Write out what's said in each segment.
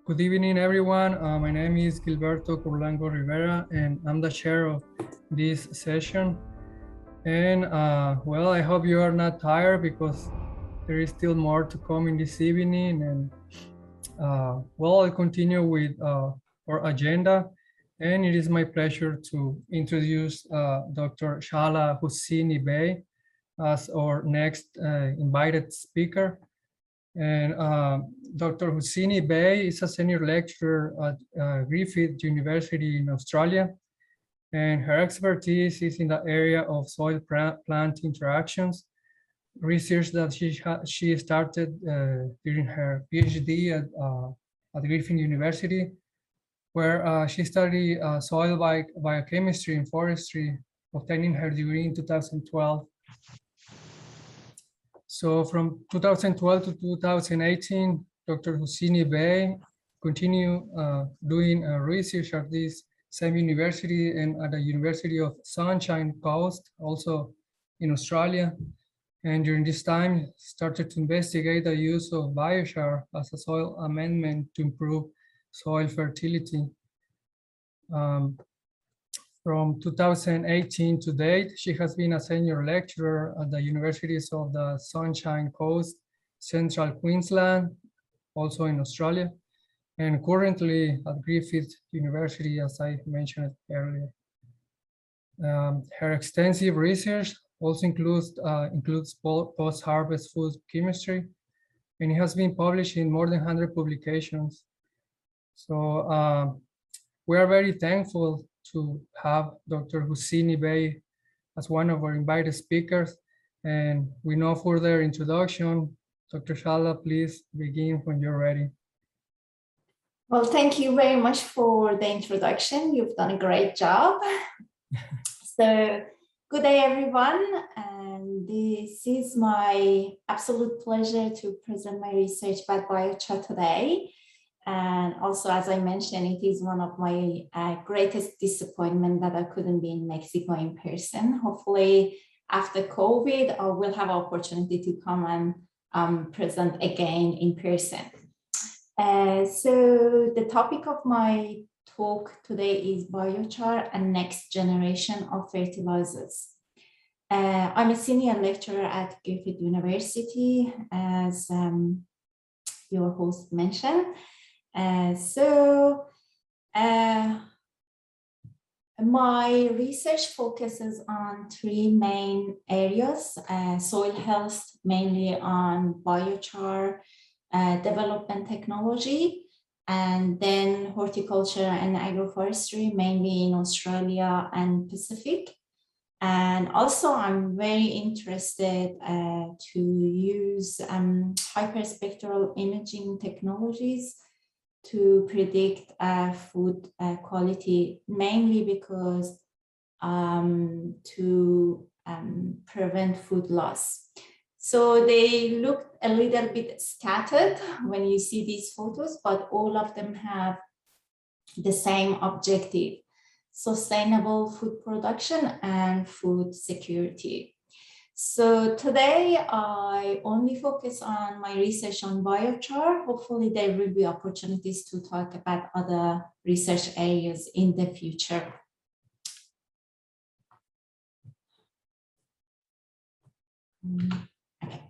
Good evening, everyone. My name is Gilberto Curlango Rivera, and I'm the chair of this session. And well, I hope you are not tired because there is still more to come in this evening. And well, I'll continue with our agenda. And it is my pleasure to introduce Dr. Shahala Hosseini Bey as our next invited speaker. And Dr. Hosseini Bey is a senior lecturer at Griffith University in Australia, and her expertise is in the area of soil-plant interactions, research that she started during her PhD at Griffith University, where she studied soil biochemistry and forestry, obtaining her degree in 2012. So from 2012 to 2018, Dr. Hosseini Bey continued doing research at this same university and at the University of Sunshine Coast, also in Australia. And during this time, started to investigate the use of biochar as a soil amendment to improve soil fertility. From 2018 to date, she has been a senior lecturer at the universities of the Sunshine Coast, Central Queensland, also in Australia, and currently at Griffith University, as I mentioned earlier. Her extensive research also includes post-harvest food chemistry, and it has been published in more than 100 publications. So we are very thankful to have Dr. Hosseini Bey as one of our invited speakers. And with no further introduction, Dr. Shahala, please begin when you're ready. Well, thank you very much for the introduction. You've done a great job. So, good day, everyone. And this is my absolute pleasure to present my research about biochar today. And also, as I mentioned, it is one of my greatest disappointment that I couldn't be in Mexico in person. Hopefully, after COVID, I will have an opportunity to come and present again in person. So the topic of my talk today is biochar and next generation of fertilizers. I'm a senior lecturer at Griffith University, as your host mentioned. My research focuses on three main areas: soil health, mainly on biochar, development technology, and then horticulture and agroforestry, mainly in Australia and Pacific. And also, I'm very interested to use hyperspectral imaging technologies to predict food quality, mainly because to prevent food loss. So they look a little bit scattered when you see these photos, but all of them have the same objective: sustainable food production and food security. So today I only focus on my research on biochar. Hopefully there will be opportunities to talk about other research areas in the future. Okay.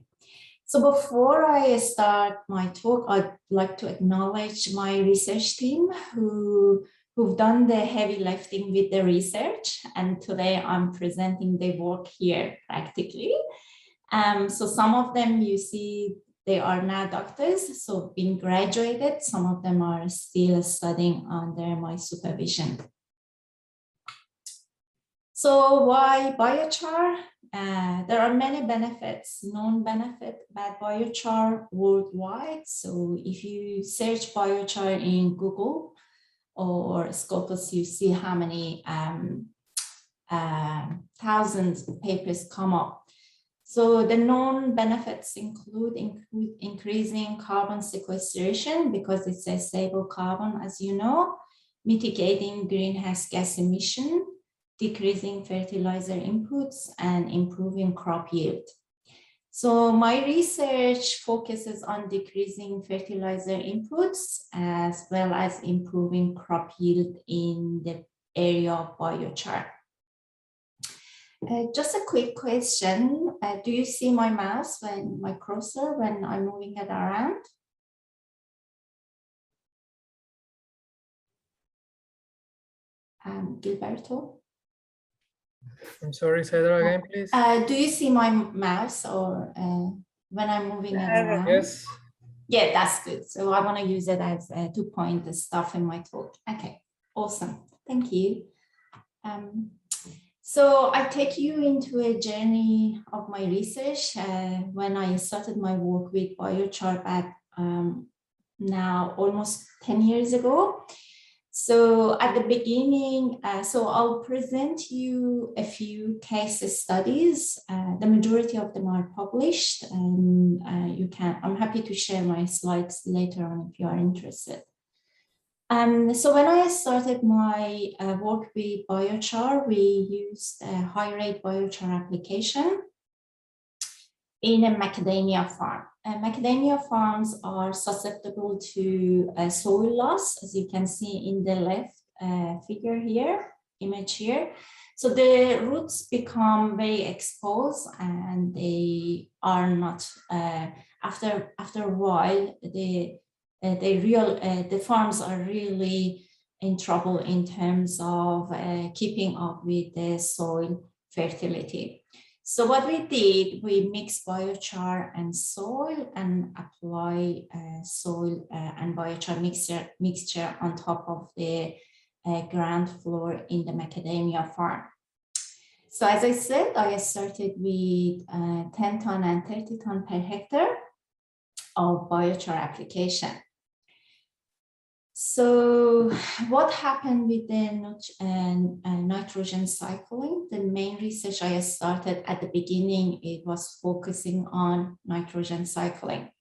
So before I start my talk, I'd like to acknowledge my research team who've done the heavy lifting with the research, and today I'm presenting the work here practically. So some of them you see, they are now doctors, so being graduated. Some of them are still studying under my supervision. So why biochar? There are many benefits, known benefit about biochar worldwide. So if you search biochar in Google or Scopus, you see how many thousands of papers come up. So the known benefits include increasing carbon sequestration, because it's a stable carbon, as you know, mitigating greenhouse gas emission, decreasing fertilizer inputs, and improving crop yield. So my research focuses on decreasing fertilizer inputs as well as improving crop yield in the area of biochar. Just a quick question. Do you see my mouse when my cursor when I'm moving it around? Gilberto? I'm sorry, say that again, please. Do you see my mouse or when I'm moving it around? Yes. Yeah, that's good. So I want to use it as to point the stuff in my talk. Okay, awesome. Thank you. So I take you into a journey of my research when I started my work with biochar back now almost 10 years ago. So at the beginning, so I'll present you a few case studies. The majority of them are published, and I'm happy to share my slides later on if you are interested. So when I started my work with biochar, we used a high-rate biochar application in a macadamia farm. Macadamia farms are susceptible to soil loss, as you can see in the left figure here, image here. So the roots become very exposed, and they are not, after a while, the farms are really in trouble in terms of keeping up with the soil fertility. So what we did, we mixed biochar and soil and apply soil and biochar mixture on top of the ground floor in the macadamia farm. So as I said, I started with 10 ton and 30 ton per hectare of biochar application. So what happened with the nitrogen cycling? The main research I started at the beginning, it was focusing on nitrogen cycling.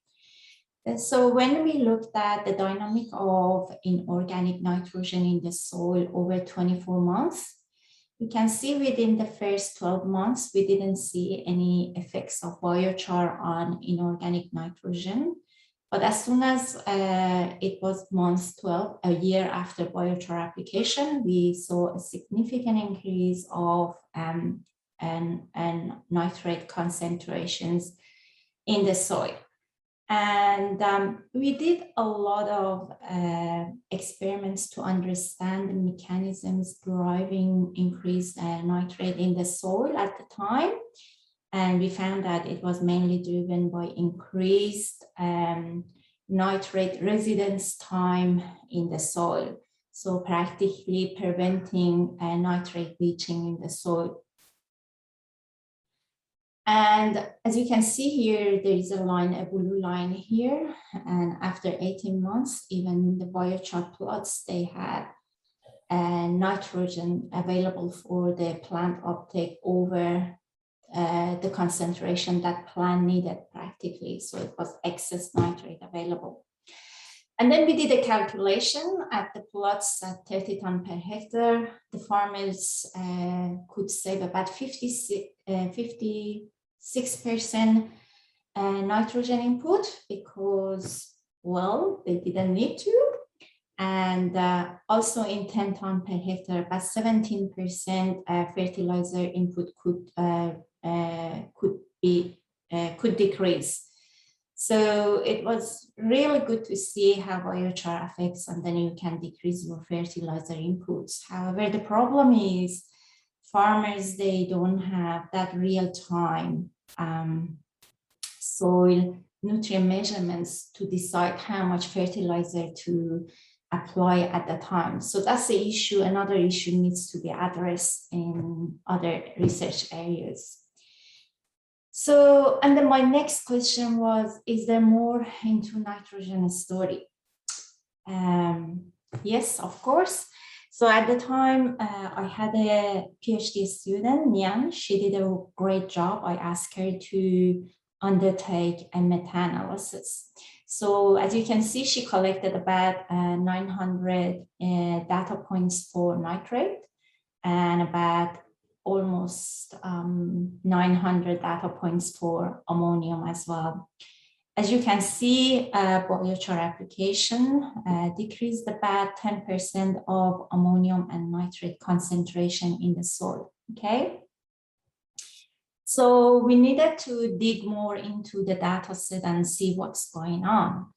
And so when we looked at the dynamic of inorganic nitrogen in the soil over 24 months, we can see within the first 12 months, we didn't see any effects of biochar on inorganic nitrogen. But as soon as it was month 12, a year after biochar application, we saw a significant increase of nitrate concentrations in the soil. And we did a lot of experiments to understand the mechanisms driving increased nitrate in the soil at the time. And we found that it was mainly driven by increased nitrate residence time in the soil. So practically preventing nitrate leaching in the soil. And as you can see here, there is a line, a blue line here. And after 18 months, even the biochar plots, they had nitrogen available for the plant uptake over the concentration that plant needed practically. So it was excess nitrate available. And then we did a calculation at the plots at 30 ton per hectare. The farmers could save about 56% nitrogen input because, well, they didn't need to. And also in 10 ton per hectare, about 17% fertilizer input could decrease. So it was really good to see how biochar affects, and then you can decrease your fertilizer inputs. However, the problem is farmers, they don't have that real-time soil nutrient measurements to decide how much fertilizer to apply at the time. So that's the issue. Another issue needs to be addressed in other research areas. So, and then my next question was, is there more into nitrogen story? Yes, of course. So at the time, I had a PhD student, Nian. She did a great job. I asked her to undertake a meta-analysis. So as you can see, she collected about 900 data points for nitrate and about almost 900 data points for ammonium as well. As you can see, biochar application decreased about 10% of ammonium and nitrate concentration in the soil, okay? So we needed to dig more into the data set and see what's going on.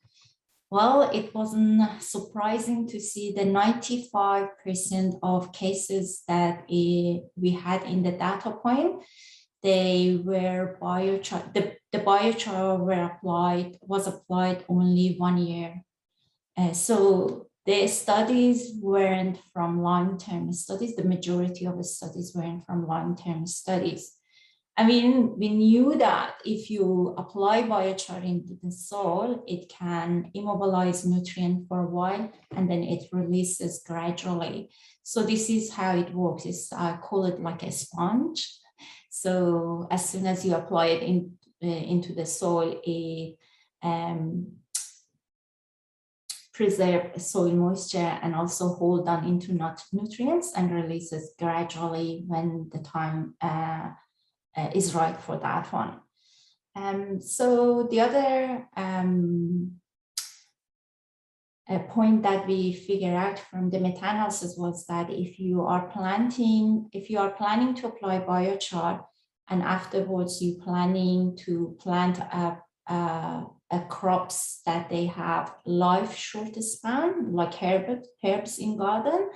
Well, it wasn't surprising to see the 95% of cases that we had in the data point, they were biochar, the biochar was applied only 1 year. So the studies weren't from long-term studies. The majority of the studies weren't from long-term studies. I mean, we knew that if you apply biochar into the soil, it can immobilize nutrient for a while and then it releases gradually. So this is how it works. I call it like a sponge. So as soon as you apply it into the soil, it preserves soil moisture and also hold on into nutrients and releases gradually when the time is right for that one. So the other point that we figured out from the meta-analysis was that if you are planning to apply biochar and afterwards you planning to plant crops that they have life short span, like herbs in garden,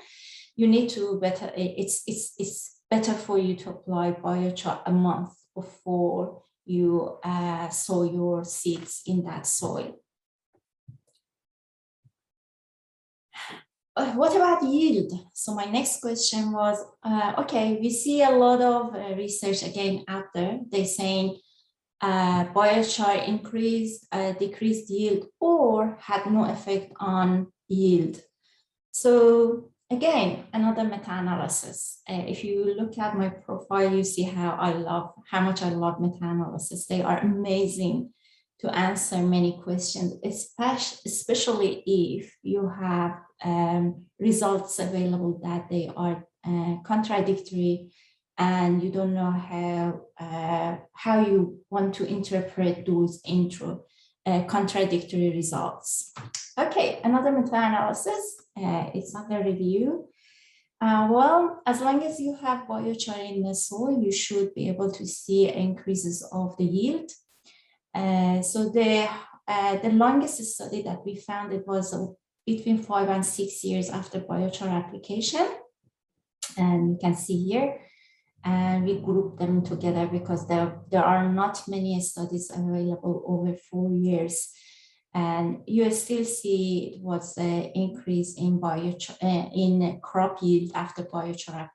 you need to it's better for you to apply biochar a month before you sow your seeds in that soil. What about yield? So my next question was, okay, we see a lot of research again out there. They're saying biochar decreased yield or had no effect on yield. So again, another meta-analysis. If you look at my profile, you see how much I love meta-analysis. They are amazing to answer many questions, especially if you have results available that they are contradictory and you don't know how you want to interpret those contradictory results. Okay, another meta-analysis. It's under review. Well, as long as you have biochar in the soil, you should be able to see increases of the yield. So the longest study that we found, it was between 5 and 6 years after biochar application. And you can see here, and we grouped them together because there are not many studies available over 4 years. And you still see it was an increase in biochar, in crop yield after biochar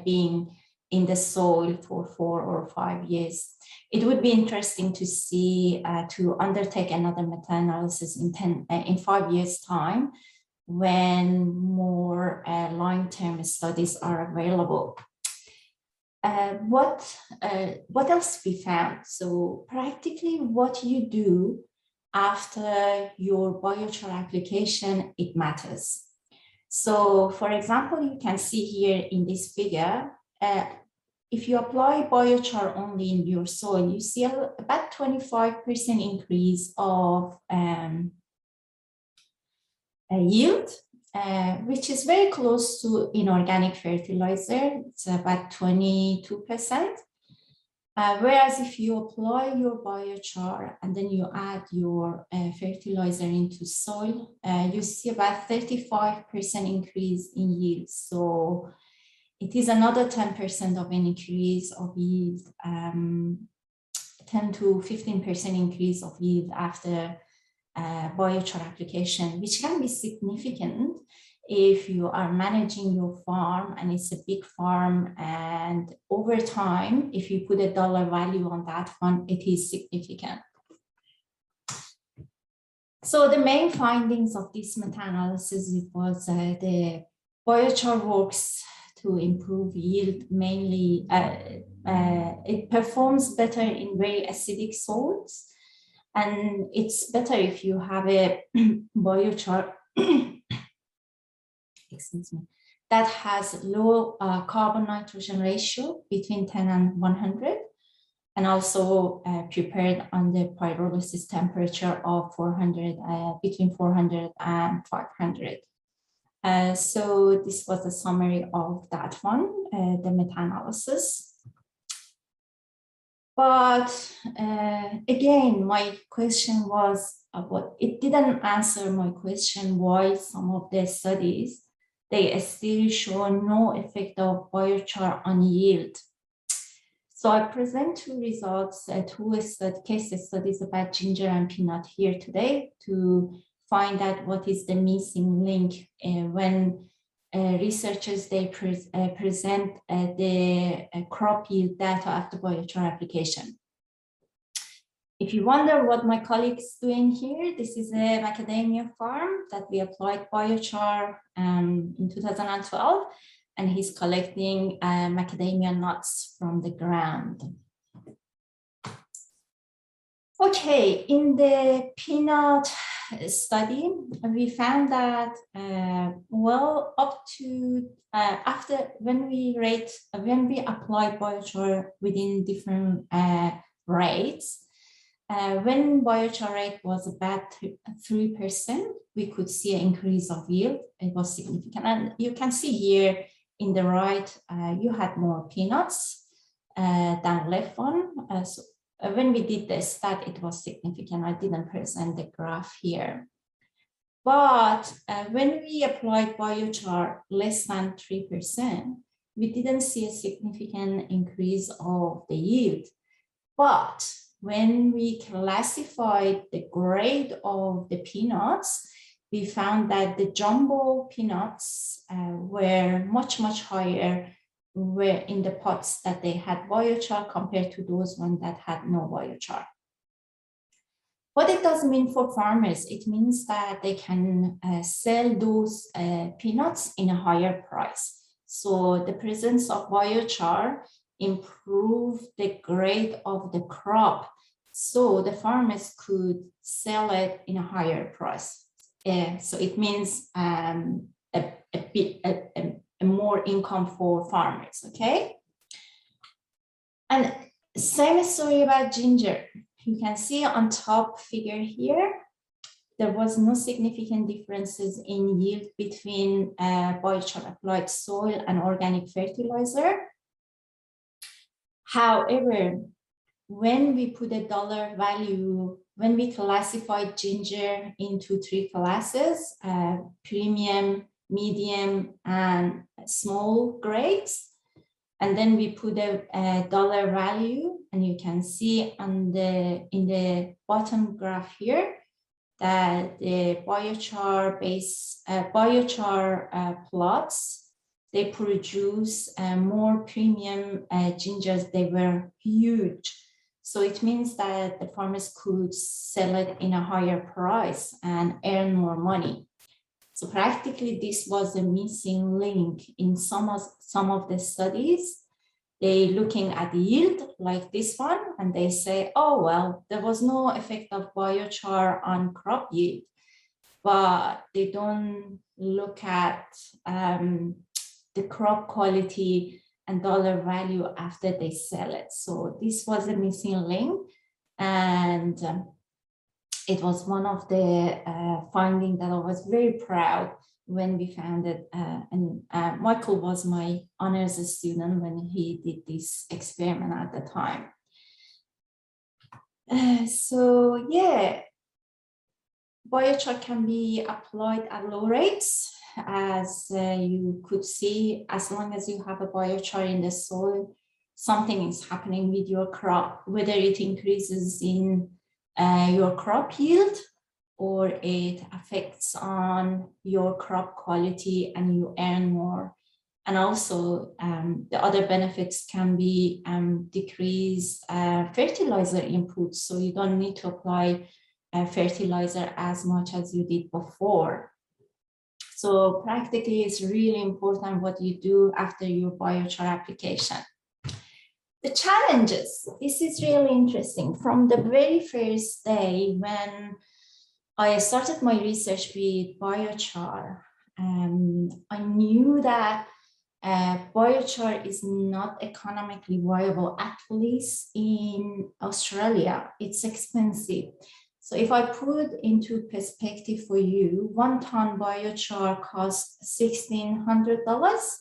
being in the soil for 4 or 5 years. It would be interesting to see, to undertake another meta-analysis in 5 years' time when more long-term studies are available. What else we found? So practically what you do after your biochar application, it matters. So for example, you can see here in this figure, if you apply biochar only in your soil, you see about 25% increase of yield, which is very close to inorganic fertilizer. It's about 22%. Whereas if you apply your biochar and then you add your fertilizer into soil, you see about 35% increase in yield. So it is another 10% of an increase of yield, 10 to 15% increase of yield after biochar application, which can be significant if you are managing your farm and it's a big farm, and over time, if you put a dollar value on that one, it is significant. So the main findings of this meta-analysis, it was the biochar works to improve yield. Mainly, it performs better in very acidic soils, and it's better if you have a biochar excuse me, that has low carbon nitrogen ratio between 10 and 100, and also prepared under pyrolysis temperature of 400, between 400 and 500. So this was a summary of that one, the meta-analysis. But again, my question was, it didn't answer my question why some of the studies, they still show no effect of biochar on yield. So I present two results, two case studies about ginger and peanut here today to find out what is the missing link when researchers, they present the crop yield data after biochar application. If you wonder what my colleague is doing here, this is a macadamia farm that we applied biochar in 2012, and he's collecting macadamia nuts from the ground. Okay, in the peanut study, we found that well, up to after when we apply biochar within different rates, when biochar rate was about 3%, we could see an increase of yield. It was significant, and you can see here in the right, you had more peanuts than left one. So when we did the stat, it was significant. I didn't present the graph here. But when we applied biochar less than 3%, we didn't see a significant increase of the yield. But when we classified the grade of the peanuts, we found that the jumbo peanuts were much higher were in the pots that they had biochar compared to those ones that had no biochar. What it does mean for farmers, it means that they can sell those peanuts in a higher price. So the presence of biochar improve the grade of the crop, so the farmers could sell it in a higher price. So it means more income for farmers, okay? And same story about ginger. You can see on top figure here, there was no significant differences in yield between biochar applied soil and organic fertilizer. However, when we put a dollar value, when we classified ginger into 3 classes, premium, medium, and small grades, and then we put a dollar value, and you can see on in the bottom graph here that the biochar plots, they produce more premium gingers. They were huge. So it means that the farmers could sell it in a higher price and earn more money. So practically this was a missing link in some of the studies. They looking at the yield like this one, and they say, oh, well, there was no effect of biochar on crop yield, but they don't look at the crop quality and dollar value after they sell it. So this was a missing link, and it was one of the findings that I was very proud when we found it. And Michael was my honors student when he did this experiment at the time. So yeah, biochar can be applied at low rates. As you could see, as long as you have a biochar in the soil, something is happening with your crop, whether it increases in your crop yield or it affects on your crop quality and you earn more. And also the other benefits can be decreased fertilizer inputs, so you don't need to apply fertilizer as much as you did before. So practically, it's really important what you do after your biochar application. The challenges, this is really interesting. From the very first day when I started my research with biochar, I knew that biochar is not economically viable, at least in Australia. It's expensive. So if I put into perspective for you, 1 ton biochar costs $1,600,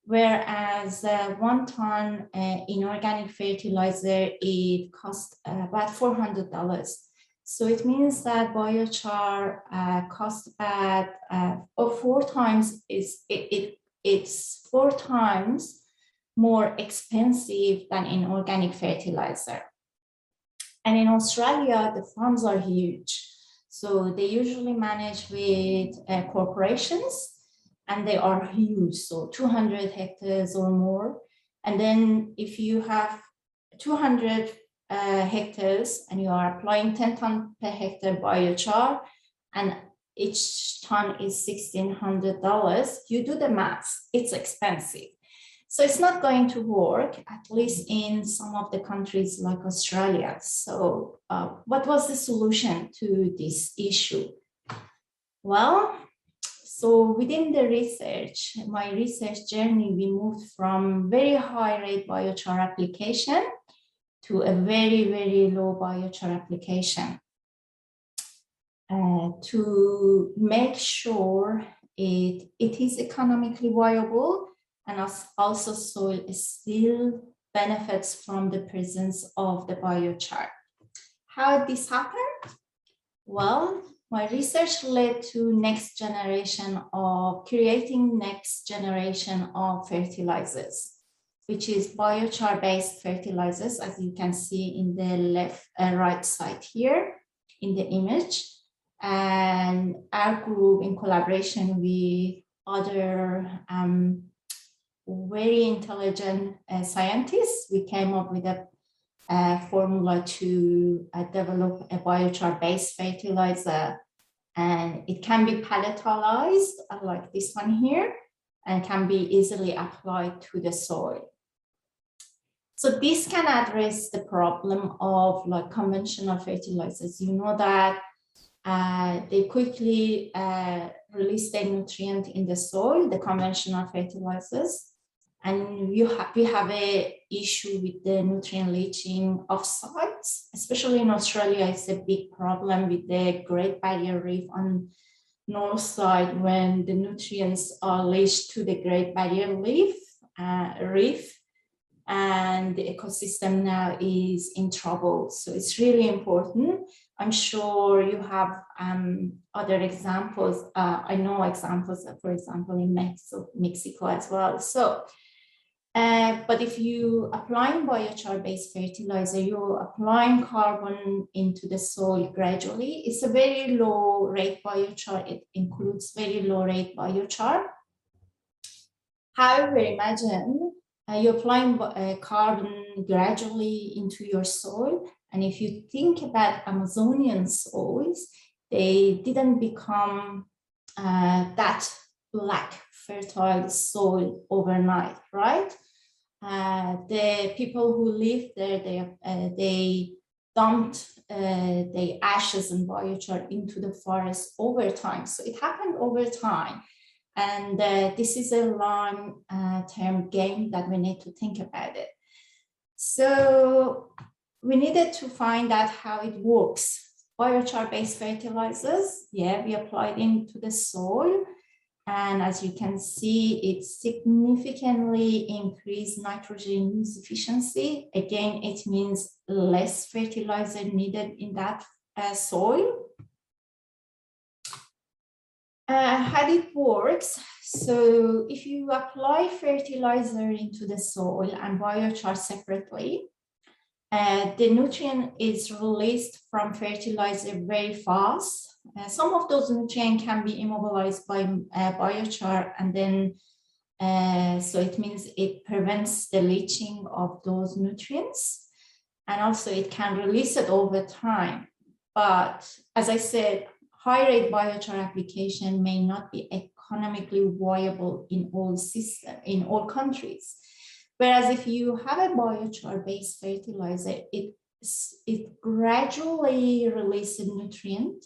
whereas 1 ton inorganic fertilizer, it costs about $400. So it means that biochar costs about or 4 times it's 4 times more expensive than inorganic fertilizer. And in Australia, the farms are huge. So they usually manage with corporations, and they are huge, so 200 hectares or more. And then if you have 200 hectares and you are applying 10 tons per hectare biochar, and each ton is $1,600, you do the math, it's expensive. So it's not going to work, at least in some of the countries like Australia. So what was the solution to this issue? Well, so within the research, my research journey, we moved from very high rate biochar application to a very, very low biochar application to make sure it is economically viable, and also soil still benefits from the presence of the biochar. How did this happen? Well, my research led to creating next generation of fertilizers, which is biochar-based fertilizers, as you can see in the right side here in the image. And our group, in collaboration with other very intelligent scientists, we came up with a formula to develop a biochar-based fertilizer, and it can be pelletized like this one here, and can be easily applied to the soil. So this can address the problem of like conventional fertilizers. You know that they quickly release the nutrient in the soil, the conventional fertilizers, and we have a issue with the nutrient leaching of sites, especially in Australia. It's a big problem with the Great Barrier Reef on north side, when the nutrients are leached to the Great Barrier Reef, and the ecosystem now is in trouble. So it's really important. I'm sure you have other examples. I know examples, for example, in Mexico as well. So, but if you applying biochar-based fertilizer, you're applying carbon into the soil gradually. It's a very low rate biochar. It includes very low rate biochar. However, imagine you're applying carbon gradually into your soil. And if you think about Amazonian soils, they didn't become that black, fertile soil overnight, right? The people who live there, they dumped the ashes and biochar into the forest over time. So it happened over time. And this is a long-term game that we need to think about it. So we needed to find out how it works. Biochar-based fertilizers, yeah, we applied into the soil. And as you can see, it significantly increased nitrogen use efficiency. Again, it means less fertilizer needed in that soil. How it works, so if you apply fertilizer into the soil and biochar separately, the nutrient is released from fertilizer very fast. Some of those nutrients can be immobilized by biochar, and then so it means it prevents the leaching of those nutrients, and also it can release it over time. But as I said, high rate biochar application may not be economically viable in all countries. Whereas if you have a biochar-based fertilizer, it gradually releases nutrient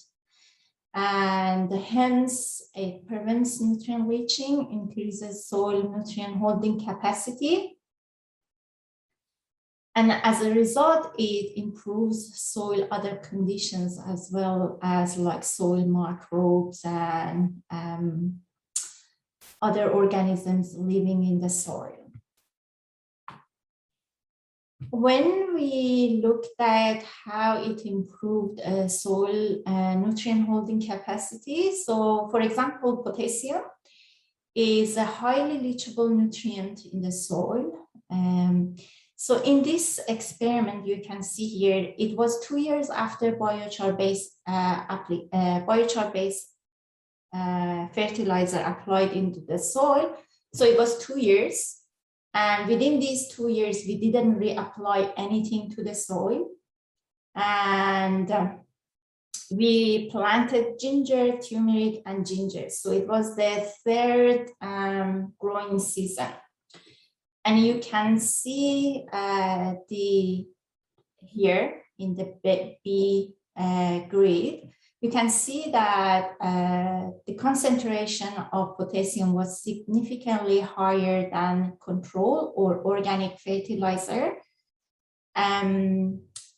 and hence it prevents nutrient leaching, increases soil nutrient holding capacity. And as a result, it improves soil other conditions as well as like soil microbes and other organisms living in the soil. When we looked at how it improved soil nutrient holding capacity, so for example, potassium is a highly leachable nutrient in the soil. So in this experiment, you can see here, it was 2 years after biochar-based fertilizer applied into the soil. So it was 2 years. And within these 2 years, we didn't reapply anything to the soil. And we planted ginger, turmeric, and ginger. So it was the third growing season. And you can see here in the B grid, you can see that the concentration of potassium was significantly higher than control or organic fertilizer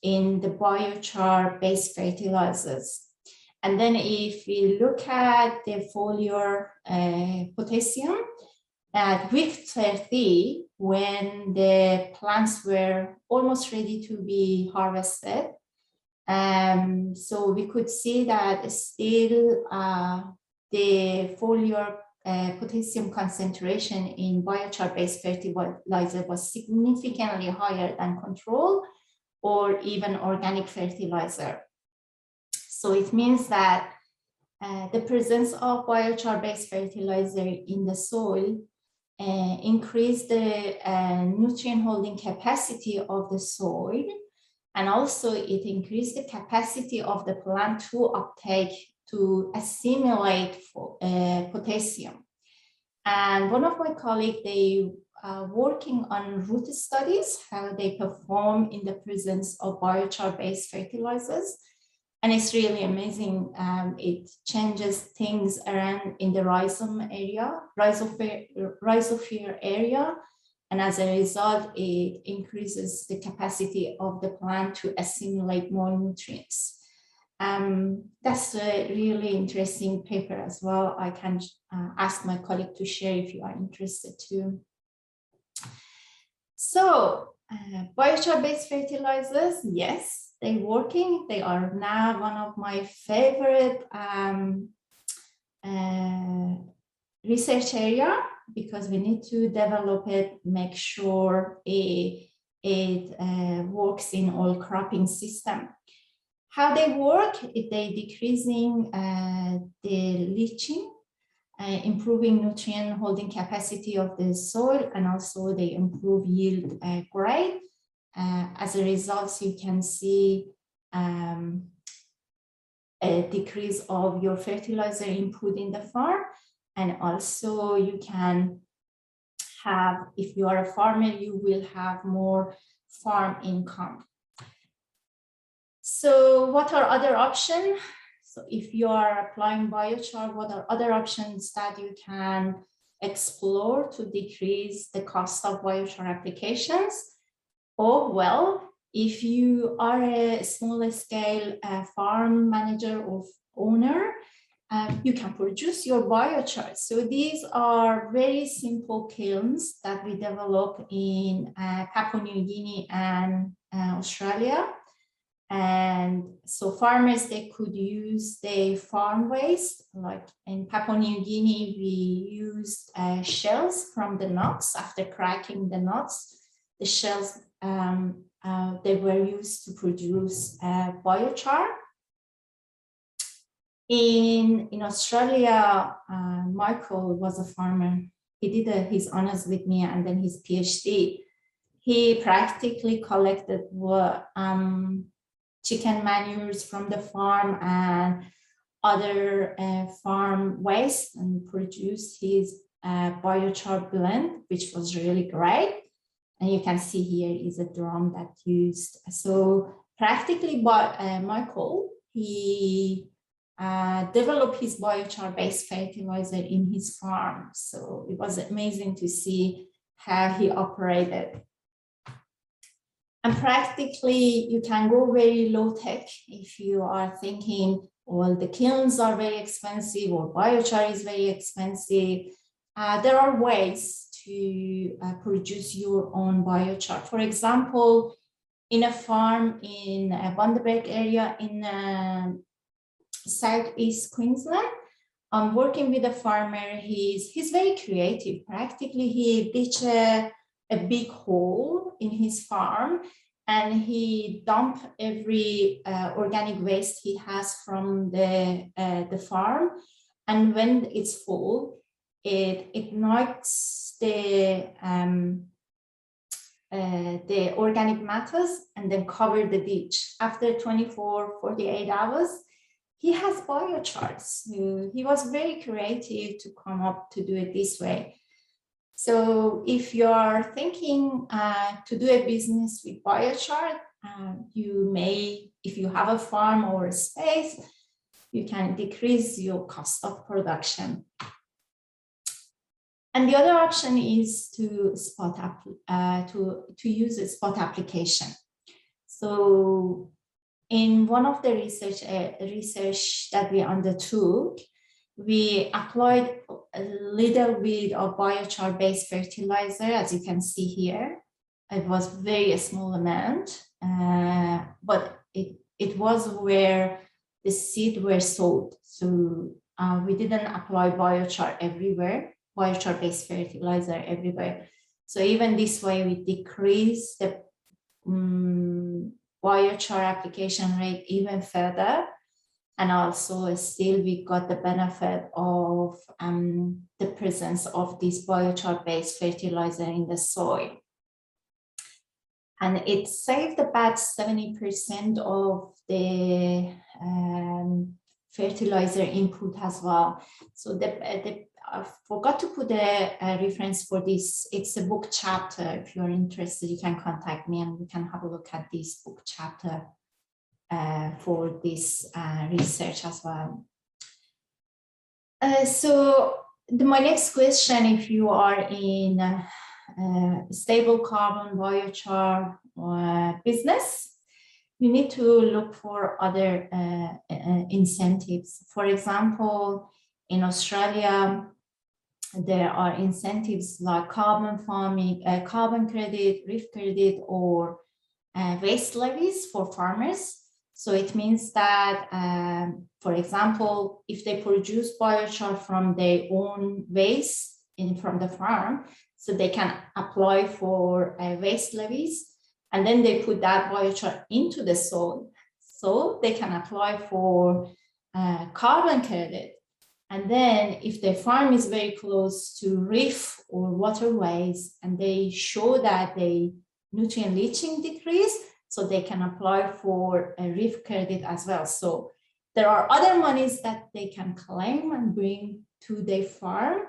in the biochar-based fertilizers. And then if we look at the foliar potassium, at week 30, when the plants were almost ready to be harvested, so we could see that still the foliar potassium concentration in biochar-based fertilizer was significantly higher than control or even organic fertilizer. So it means that the presence of biochar-based fertilizer in the soil increase the nutrient holding capacity of the soil, and also it increased the capacity of the plant to assimilate potassium. And one of my colleagues, they are working on root studies, how they perform in the presence of biochar-based fertilizers. And it's really amazing. It changes things around in the rhizome area, rhizosphere area. And as a result, it increases the capacity of the plant to assimilate more nutrients. That's a really interesting paper as well. I can ask my colleague to share if you are interested too. So biochar-based fertilizers, yes, they're working. They are now one of my favorite research area, because we need to develop it, make sure it works in all cropping system. How they work, they decreasing the leaching, improving nutrient holding capacity of the soil, and also they improve yield grade. As a result, you can see a decrease of your fertilizer input in the farm. And also you can have, if you are a farmer, you will have more farm income. So what are other options? So if you are applying biochar, what are other options that you can explore to decrease the cost of biochar applications? Oh, well, if you are a small scale farm manager or owner, you can produce your biochar. So these are very simple kilns that we develop in Papua New Guinea and Australia. And so farmers, they could use the farm waste. Like in Papua New Guinea, we used shells from the nuts. After cracking the nuts, the shells, they were used to produce biochar. In Australia, Michael was a farmer. He did his honors with me and then his PhD. He practically collected chicken manures from the farm and other farm waste and produced his biochar blend, which was really great. And you can see here is a drum that used. So practically, Michael, he develop his biochar-based fertilizer in his farm. So it was amazing to see how he operated. And practically, you can go very low tech if you are thinking, well, the kilns are very expensive or biochar is very expensive. There are ways to produce your own biochar. For example, in a farm in Bundaberg area in Southeast Queensland, I'm working with a farmer. He's very creative. Practically, he ditched a big hole in his farm and he dumped every organic waste he has from the farm. And when it's full, it ignites the organic matters and then cover the ditch. After 24, 48 hours, he has biochars. He was very creative to come up to do it this way. So if you're thinking to do a business with biochar, you may, if you have a farm or a space, you can decrease your cost of production. And the other option is to use a spot application. So in one of the research that we undertook, we applied a little bit of biochar-based fertilizer, as you can see here. It was very small amount, but it was where the seed were sold. So we didn't apply biochar everywhere, biochar-based fertilizer everywhere. So even this way, we decrease the biochar application rate even further. And also still we got the benefit of the presence of this biochar-based fertilizer in the soil. And it saved about 70% of the fertilizer input as well. So I forgot to put a reference for this. It's a book chapter. If you're interested, you can contact me and we can have a look at this book chapter for this research as well. So my next question, if you are in stable carbon biochar business, you need to look for other incentives. For example, in Australia, there are incentives like carbon farming, carbon credit, reef credit, or waste levies for farmers. So it means that, for example, if they produce biochar from their own waste from the farm, so they can apply for waste levies, and then they put that biochar into the soil, so they can apply for carbon credit. And then if the farm is very close to reef or waterways, and they show that the nutrient leaching decrease, so they can apply for a reef credit as well. So there are other monies that they can claim and bring to their farm,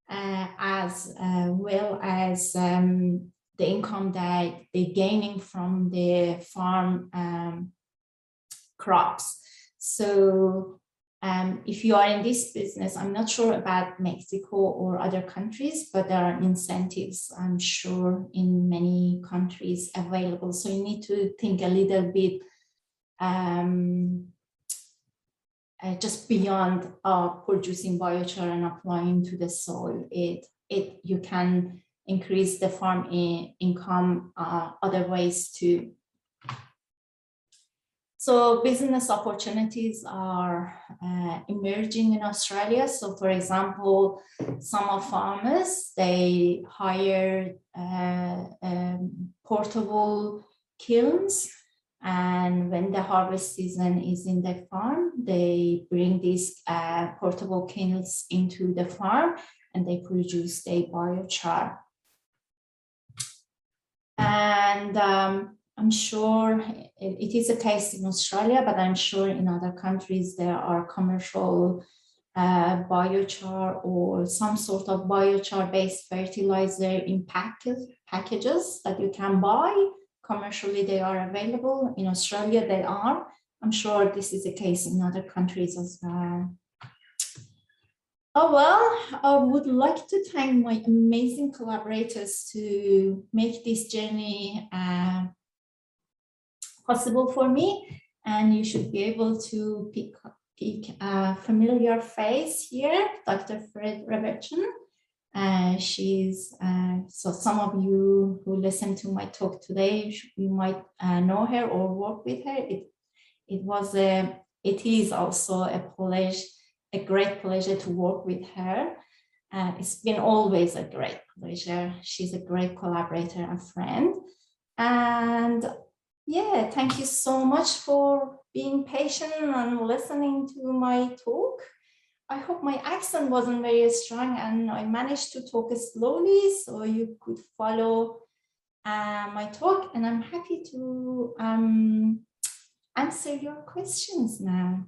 as well as the income that they're gaining from the farm crops. So if you are in this business, I'm not sure about Mexico or other countries, but there are incentives, I'm sure, in many countries available. So you need to think a little bit just beyond producing biochar and applying to the soil. You can increase the farm income other ways too. So business opportunities are emerging in Australia. So for example, some of farmers, they hire portable kilns, and when the harvest season is in the farm, they bring these portable kilns into the farm and they produce their biochar. And I'm sure it is a case in Australia, but I'm sure in other countries there are commercial biochar or some sort of biochar-based fertilizer in packages that you can buy. Commercially, they are available. In Australia, they are. I'm sure this is the case in other countries as well. Oh, well, I would like to thank my amazing collaborators to make this journey possible for me. And you should be able to pick a familiar face here, Dr. Fred Rebertson. She's, so some of you who listen to my talk today, you might know her or work with her. It is also a great pleasure to work with her. It's been always a great pleasure. She's a great collaborator and friend. And yeah, thank you so much for being patient and listening to my talk. I hope my accent wasn't very strong and I managed to talk slowly so you could follow my talk, and I'm happy to answer your questions now.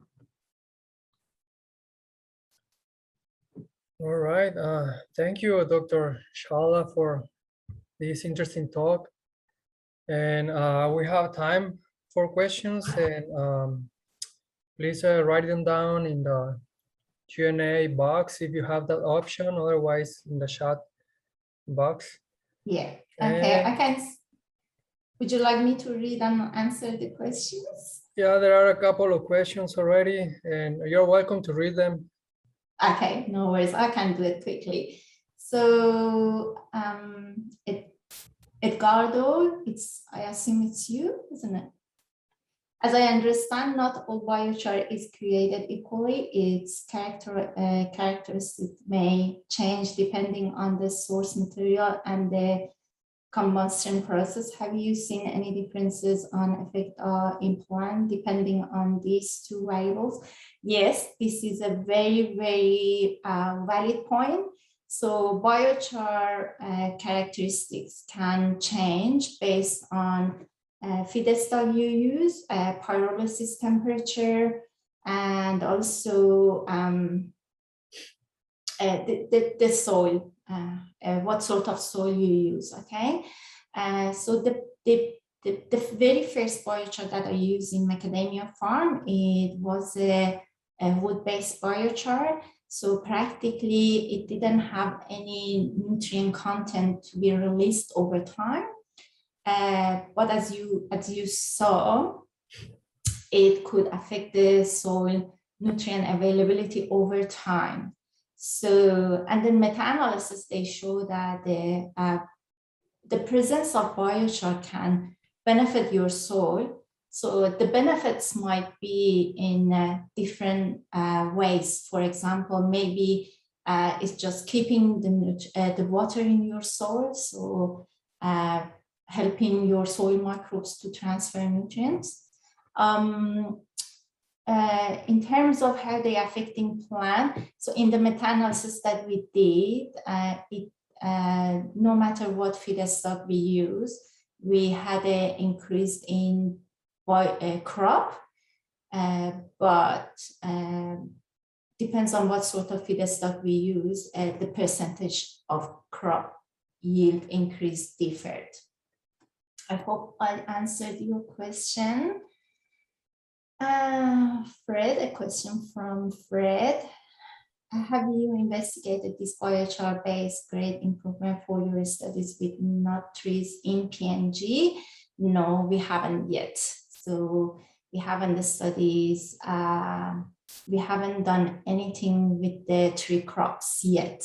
All right. Thank you, Dr. Shahala, for this interesting talk. And we have time for questions, and please write them down in the Q&A box if you have that option, otherwise in the chat box. Yeah, okay, I can. Would you like me to read and answer the questions? Yeah, there are a couple of questions already, and you're welcome to read them. Okay, no worries, I can do it quickly. So Edgardo, I assume it's you, isn't it? As I understand, not all biochar is created equally. Its characteristics may change depending on the source material and the combustion process. Have you seen any differences on effect in plant depending on these two variables? Yes, this is a very, very valid point. So biochar characteristics can change based on feedstock you use, pyrolysis temperature, and also the soil, what sort of soil you use, okay? So the very first biochar that I used in macadamia farm, it was a wood-based biochar. So practically it didn't have any nutrient content to be released over time. But as you saw, it could affect the soil nutrient availability over time. So, and then meta-analysis, they show that the presence of biochar can benefit your soil. So the benefits might be in different ways. For example, maybe it's just keeping the water in your soil, so helping your soil microbes to transfer nutrients. In terms of how they are affecting plant, so in the meta-analysis that we did, no matter what feedstock we use, we had an increase in crop, but depends on what sort of feedstock we use, the percentage of crop yield increase differed. I hope I answered your question. Fred, a question from Fred. Have you investigated this biochar-based grade improvement for your studies with nut trees in PNG? No, we haven't yet. So we haven't studies, we haven't done anything with the tree crops yet.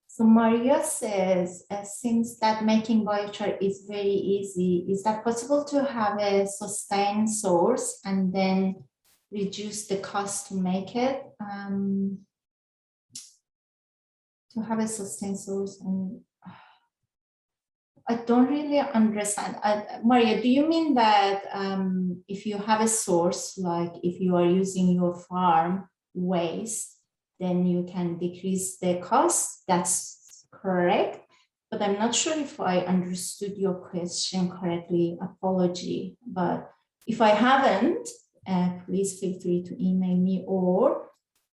So Maria says, since that making biochar is very easy, is that possible to have a sustained source and then reduce the cost to make it? To have a sustained source, and I don't really understand. Maria, do you mean that if you have a source, like if you are using your farm waste, then you can decrease the cost? That's correct, but I'm not sure if I understood your question correctly. Apology, but if I haven't, please feel free to email me, or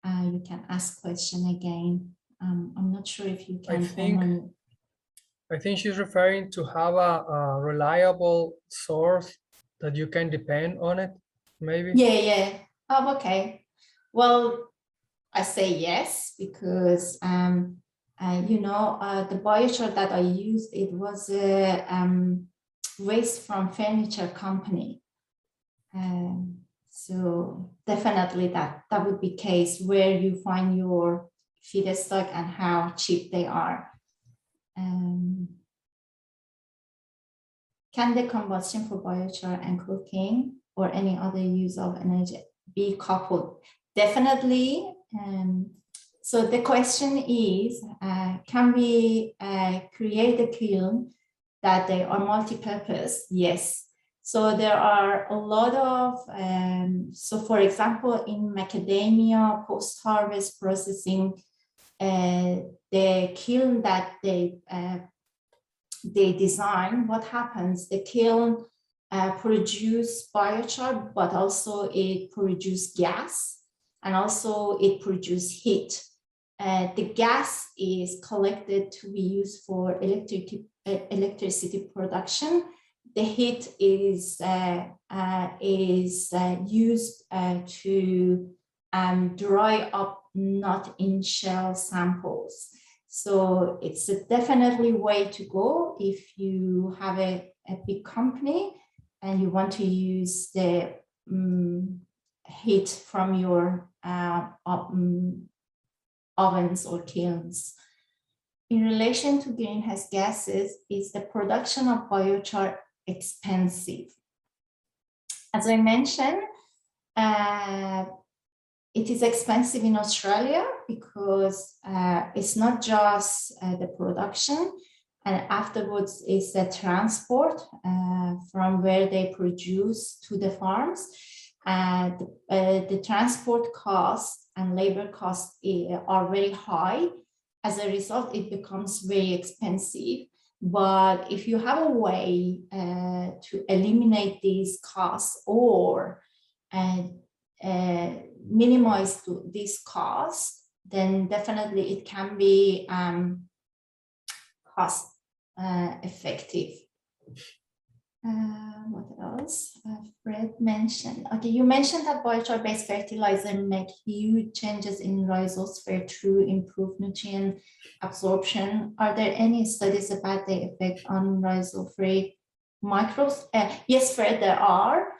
you can ask question again. I'm not sure if you can. I think she's referring to have a reliable source that you can depend on it, maybe. Yeah. Oh, okay. Well, I say yes because the biochar that I used, it was a waste from furniture company. So definitely that would be case where you find your feedstock and how cheap they are. Can the combustion for biochar and cooking or any other use of energy be coupled? Definitely. So the question is, can we create a kiln that they are multi-purpose? Yes. So there are a lot of, so for example, in macadamia post-harvest processing, the kiln that they design, what happens, the kiln produce biochar, but also it produce gas and also it produce heat. The gas is collected to be used for electricity production. The heat is used to dry up nut in shell samples. So it's a definitely way to go if you have a big company and you want to use the heat from your ovens or kilns. In relation to greenhouse gases, is the production of biochar expensive? As I mentioned, it is expensive in Australia because it's not just the production, and afterwards is the transport from where they produce to the farms. The transport costs and labor costs are very high. As a result, it becomes very expensive. But if you have a way to eliminate these costs or minimize these costs, then definitely it can be cost effective. What else? Fred mentioned, okay, you mentioned that biochar-based fertilizer make huge changes in rhizosphere through improved nutrient absorption. Are there any studies about the effect on rhizosphere microbes? Yes, Fred, there are.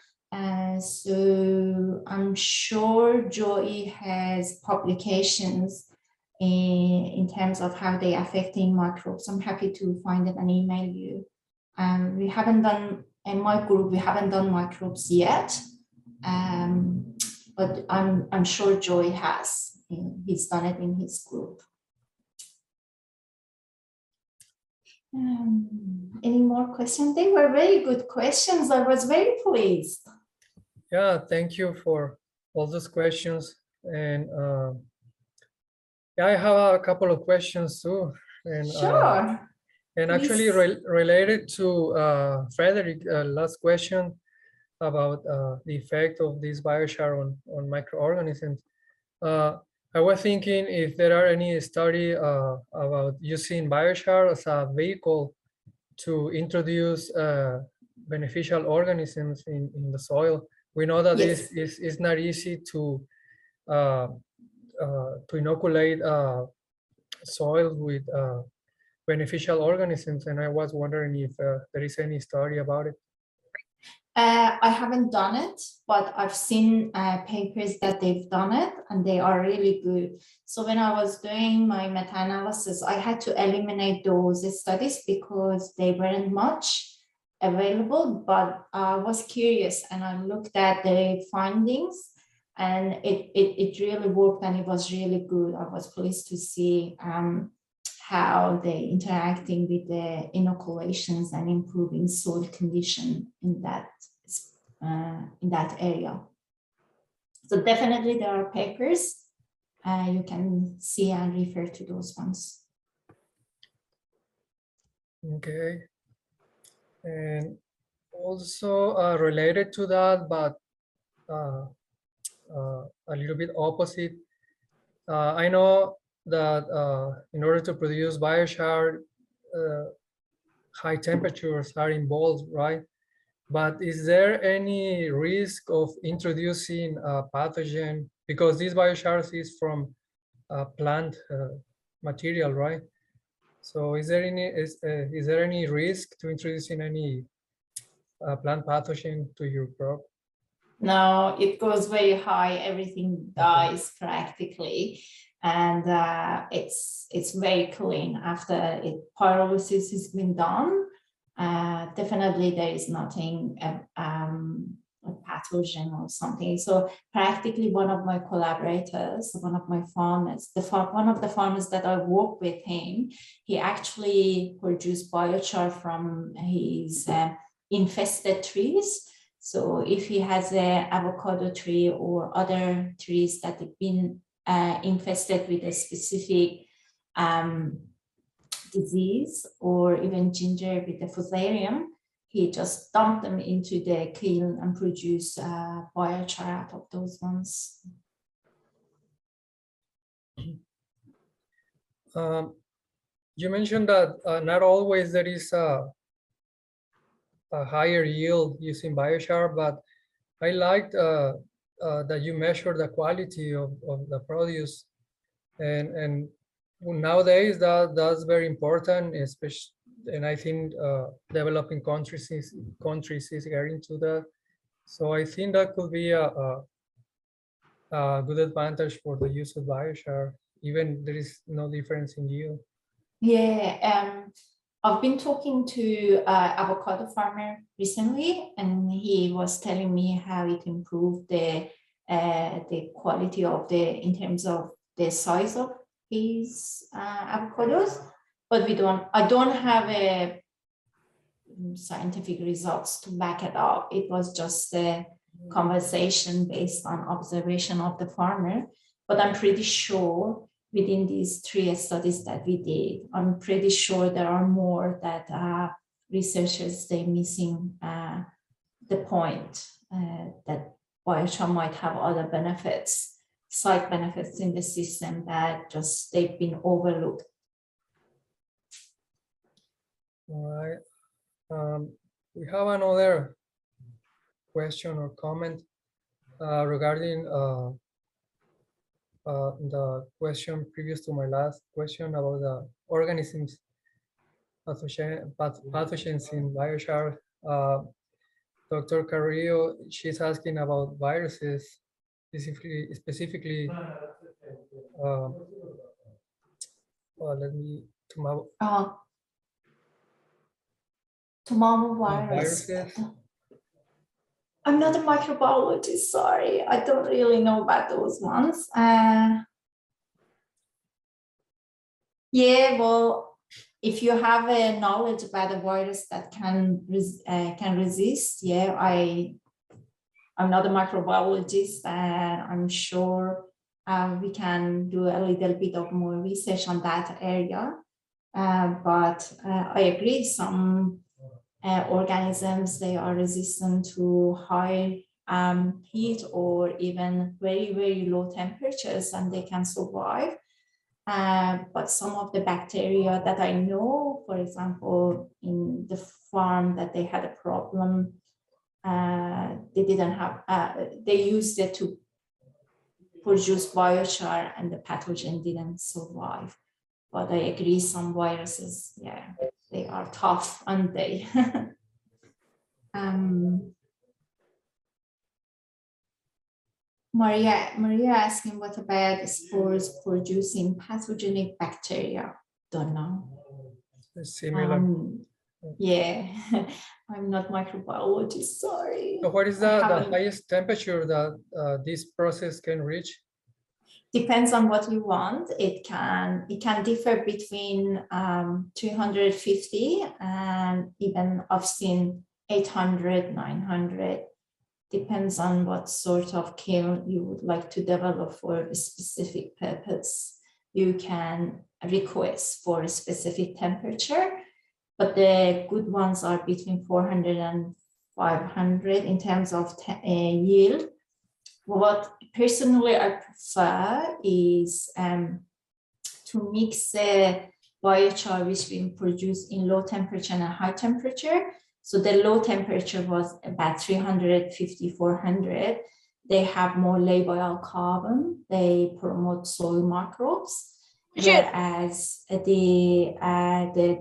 So I'm sure Joey has publications in terms of how they affecting microbes. I'm happy to find it and email you. We haven't done, in my group, we haven't done microbes yet, but I'm sure Joey has. He's done it in his group. Any more questions? They were very good questions. I was very pleased. Yeah, thank you for all those questions. And yeah, I have a couple of questions too. And, sure. And actually related to Frederick, last question about the effect of this biochar on microorganisms. I was thinking if there are any study about using biochar as a vehicle to introduce beneficial organisms in the soil. We know that yes. this is not easy to inoculate soil with beneficial organisms, and I was wondering if there is any study about it. I haven't done it, but I've seen papers that they've done it and they are really good. So when I was doing my meta-analysis, I had to eliminate those studies because they weren't much available, but I was curious and I looked at the findings and it really worked and it was really good. I was pleased to see how they interacting with the inoculations and improving soil condition in that area. So definitely there are papers. You can see and refer to those ones. Okay. And also related to that, but a little bit opposite. I know that in order to produce biochar, high temperatures are involved, right? But is there any risk of introducing a pathogen? Because this biochar is from plant material, right? So is there any risk to introducing any plant pathogen to your crop? No, it goes very high. Everything dies practically, and it's very clean after pyrolysis has been done. Definitely, there is nothing a pathogen or something. So practically, one of my collaborators, one of my farmers, one of the farmers that I work with him, he actually produced biochar from his infested trees. So if he has an avocado tree or other trees that have been infested with a specific disease, or even ginger with the fusarium, he just dumped them into the kiln and produced biochar out of those ones. You mentioned that not always there is a higher yield using biochar, but I liked that you measure the quality of the produce, and nowadays that's very important, especially, and I think developing countries is getting to that. So I think that could be a good advantage for the use of biochar, even there is no difference in yield. Yeah, I've been talking to an avocado farmer recently, and he was telling me how it improved the quality of in terms of the size of his avocados. But I don't have a scientific results to back it up. It was just a conversation based on observation of the farmer. But I'm pretty sure within these 3 studies that we did, I'm pretty sure there are more that researchers, they're missing the point that biochar might have other benefits, side benefits in the system that just they've been overlooked. All right. We have another question or comment regarding the question previous to my last question about the organisms, pathogens in biochar. Dr. Carrillo, she's asking about viruses, specifically. Let me. Tomorrow virus. I'm not a microbiologist, sorry. I don't really know about those ones. Yeah, well, if you have a knowledge about a virus that can resist, yeah, I'm not a microbiologist, and I'm sure we can do a little bit of more research on that area. But I agree, some organisms, they are resistant to high heat or even very, very low temperatures, and they can survive. But some of the bacteria that I know, for example, in the farm that they had a problem, they didn't have, they used it to produce biochar and the pathogen didn't survive. But I agree, some viruses, yeah, they are tough, aren't they? Maria asking, what about spores producing pathogenic bacteria? Don't know. Similar. Yeah, I'm not microbiologist, sorry. So what is the highest temperature that this process can reach? Depends on what you want. It can differ between 250 and even I've seen 800, 900. Depends on what sort of kiln you would like to develop for a specific purpose. You can request for a specific temperature, but the good ones are between 400 and 500 in terms of yield. What personally I prefer is to mix biochar which been produced in low temperature and high temperature. So the low temperature was about 350, 400. They have more labile carbon. They promote soil microbes. Whereas the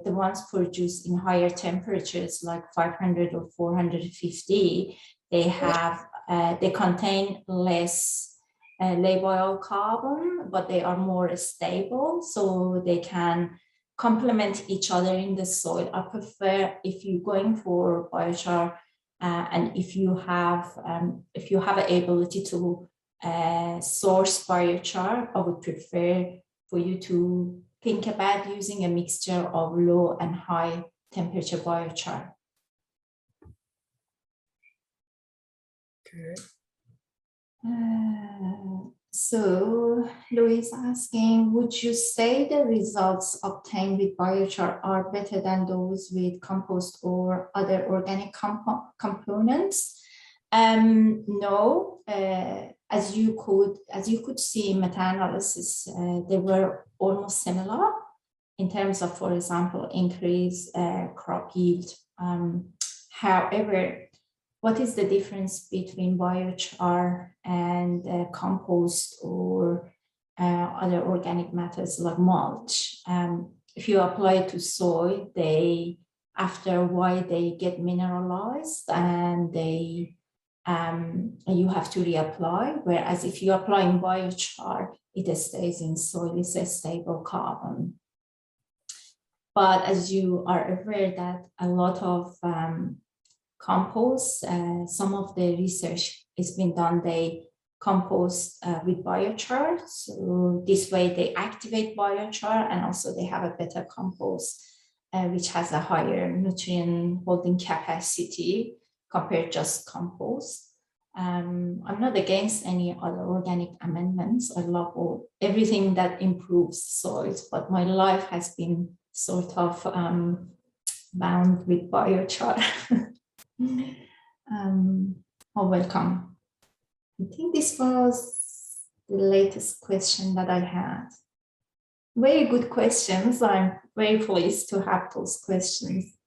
ones produced in higher temperatures, like 500 or 450, they contain less labile carbon, but they are more stable, so they can complement each other in the soil. I prefer, if you're going for biochar, and if you have an ability to source biochar, I would prefer for you to think about using a mixture of low and high temperature biochar. Okay. So Louise asking, would you say the results obtained with biochar are better than those with compost or other organic components? No, as you could see in meta-analysis, they were almost similar in terms of, for example, increased crop yield. However, what is the difference between biochar and compost or other organic matters like mulch? If you apply it to soil, after a while they get mineralized and you have to reapply. Whereas if you apply in biochar, it stays in soil. It's a stable carbon. But as you are aware that a lot of compost, some of the research has been done, they compost with biochar. So this way they activate biochar, and also they have a better compost, which has a higher nutrient holding capacity compared just compost. I'm not against any other organic amendments. I love everything that improves soils, but my life has been sort of bound with biochar. Welcome. I think this was the latest question that I had. Very good questions. I'm very pleased to have those questions,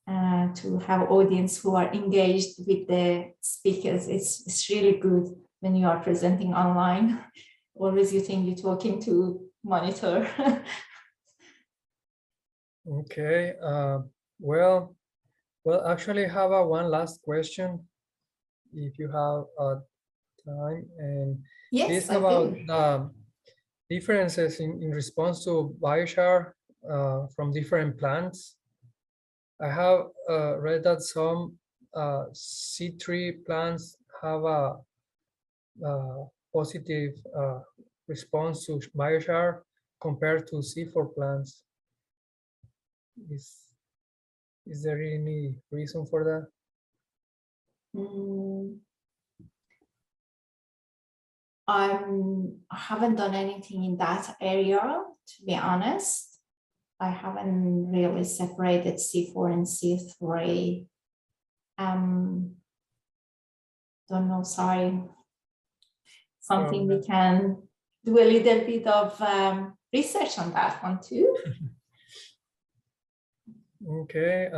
to have audience who are engaged with the speakers. It's really good when you are presenting online. Always you think you're talking to monitor. Okay. Well, actually, I have one last question, if you have time. And yes, it's about the differences in response to biochar from different plants. I have read that some C3 plants have a positive response to biochar compared to C4 plants. Is there any reason for that? I haven't done anything in that area, to be honest. I haven't really separated C4 and C3. Don't know, sorry. Something we can do a little bit of research on that one too. Okay.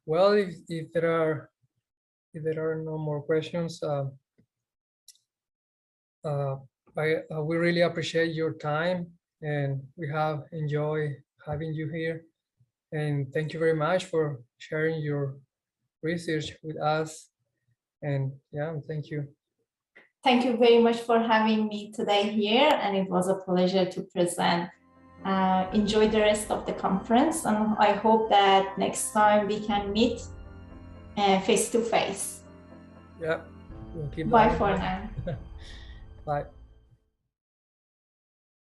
Well, if there are no more questions, we really appreciate your time, and we have enjoyed having you here. And thank you very much for sharing your research with us. And yeah, thank you. Thank you very much for having me today here, and it was a pleasure to present. Enjoy the rest of the conference, and I hope that next time we can meet face to face. Yeah. We'll keep Bye for now. Bye.